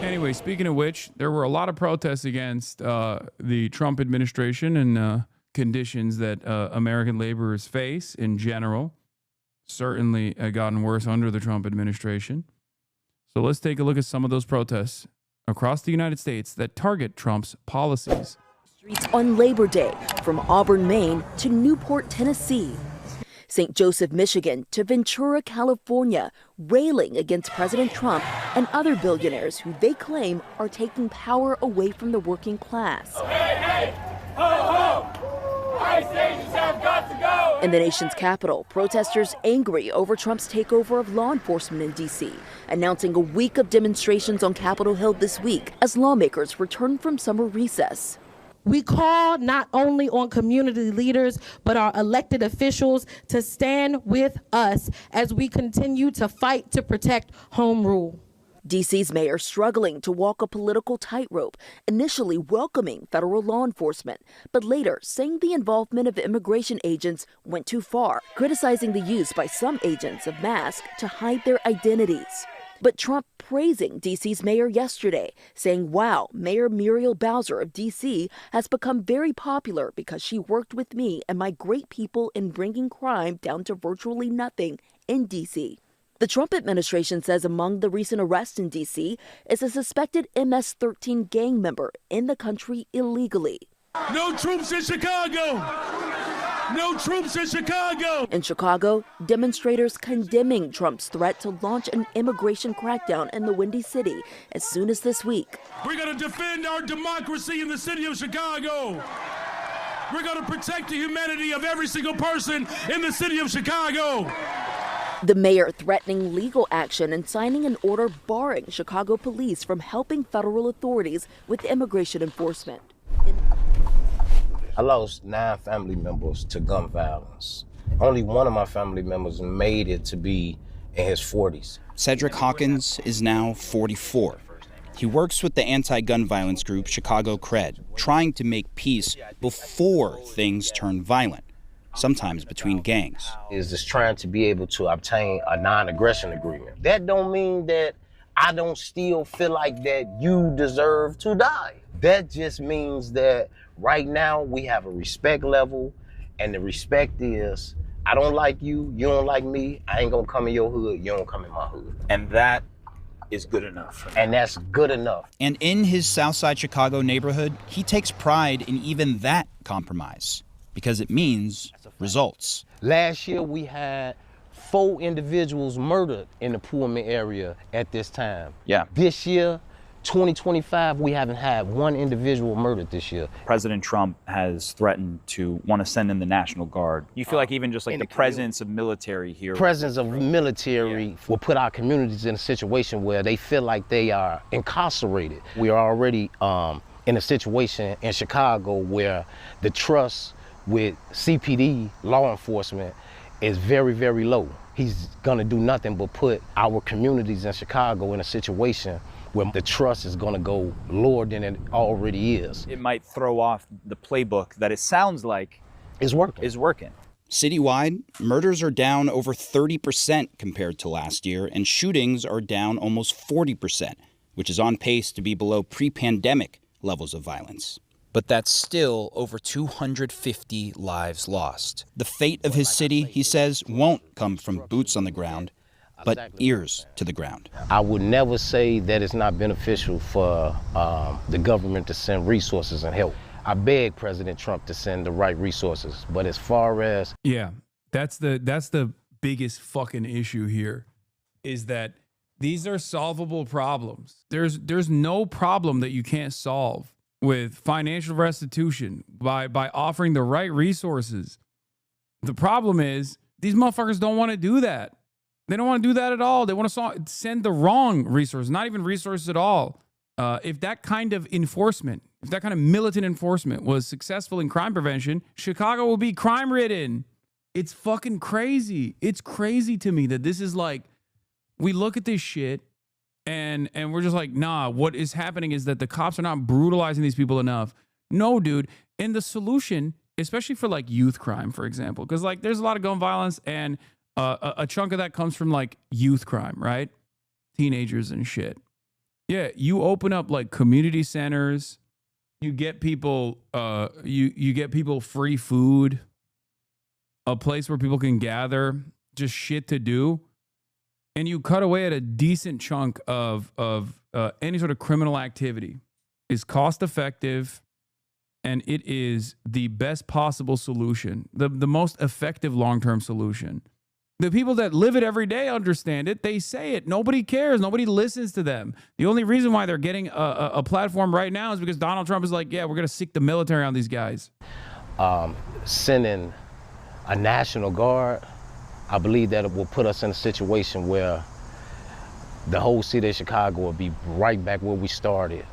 Anyway, speaking of which, there were a lot of protests against the Trump administration and conditions that American laborers face in general. Certainly gotten worse under the Trump administration. So let's take a look at some of those protests across the United States that target Trump's policies. Streets on Labor Day, from Auburn, Maine to Newport, Tennessee. St. Joseph, Michigan to Ventura, California, railing against President Trump and other billionaires who they claim are taking power away from the working class. Hey, hey, ho, ho! ICE agents have got to go! In the nation's capital, protesters angry over Trump's takeover of law enforcement in D.C., announcing a week of demonstrations on Capitol Hill this week as lawmakers return from summer recess. We call not only on community leaders, but our elected officials to stand with us as we continue to fight to protect home rule. D.C.'s mayor struggling to walk a political tightrope, initially welcoming federal law enforcement, but later saying the involvement of immigration agents went too far, criticizing the use by some agents of masks to hide their identities. But Trump praising D.C.'s mayor yesterday, saying, wow, Mayor Muriel Bowser of D.C. has become very popular because she worked with me and my great people in bringing crime down to virtually nothing in D.C. The Trump administration says among the recent arrests in D.C. is a suspected MS-13 gang member in the country illegally. No troops in Chicago! No troops in Chicago! In Chicago, demonstrators condemning Trump's threat to launch an immigration crackdown in the Windy City as soon as this week. We're going to defend our democracy in the city of Chicago. We're going to protect the humanity of every single person in the city of Chicago. The mayor threatening legal action and signing an order barring Chicago police from helping federal authorities with immigration enforcement. I lost 9 family members to gun violence. Only one of my family members made it to be in his 40s. Cedric Hawkins is now 44. He works with the anti-gun violence group Chicago Cred, trying to make peace before things turn violent, sometimes between gangs. Is just trying to be able to obtain a non-aggression agreement. That don't mean that I don't still feel like that you deserve to die. That just means that right now we have a respect level, and the respect is, I don't like you, you don't like me, I ain't gonna come in your hood, you don't come in my hood. And that is good enough. And that's good enough. And in his Southside Chicago neighborhood, he takes pride in even that compromise, because it means results. Last year we had 4 individuals murdered in the Pullman area at this time. Yeah. This year, 2025, we haven't had 1 individual murdered this year. President Trump has threatened to want to send in the National Guard. You feel like even just like the presence of military here? Presence of military will put our communities in a situation where they feel like they are incarcerated. We are already in a situation in Chicago where the trust with CPD, law enforcement, is very, very low. He's gonna do nothing but put our communities in Chicago in a situation where the trust is gonna go lower than it already is. It might throw off the playbook that it sounds like is working. Citywide, murders are down over 30% compared to last year, and shootings are down almost 40%, which is on pace to be below pre-pandemic levels of violence. But that's still over 250 lives lost. The fate of his city, he says, won't come from boots on the ground, but ears to the ground. I would never say that it's not beneficial for the government to send resources and help. I beg President Trump to send the right resources, but as far as... Yeah, that's the biggest fucking issue here, is that these are solvable problems. There's no problem that you can't solve with financial restitution by offering the right resources. The problem is these motherfuckers don't want to do that. They don't want to do that at all. They want to send the wrong resources, not even resources at all. If that kind of enforcement, if that kind of militant enforcement was successful in crime prevention, Chicago will be crime-ridden. It's fucking crazy. It's crazy to me that this is like, we look at this shit and we're just like, nah, what is happening is that the cops are not brutalizing these people enough. No, dude. And the solution, especially for like youth crime, for example, because like there's a lot of gun violence and a chunk of that comes from like youth crime, right? Teenagers and shit. Yeah, you open up like community centers. You get people, you get people free food, a place where people can gather, just shit to do, and you cut away at a decent chunk of any sort of criminal activity. Is cost effective, and it is the best possible solution, the most effective long-term solution. The people that live it every day understand it. They say it. Nobody cares. Nobody listens to them. The only reason why they're getting a platform right now is because Donald Trump is like, yeah, we're going to sick the military on these guys. Sending a National Guard, I believe that it will put us in a situation where the whole city of Chicago will be right back where we started.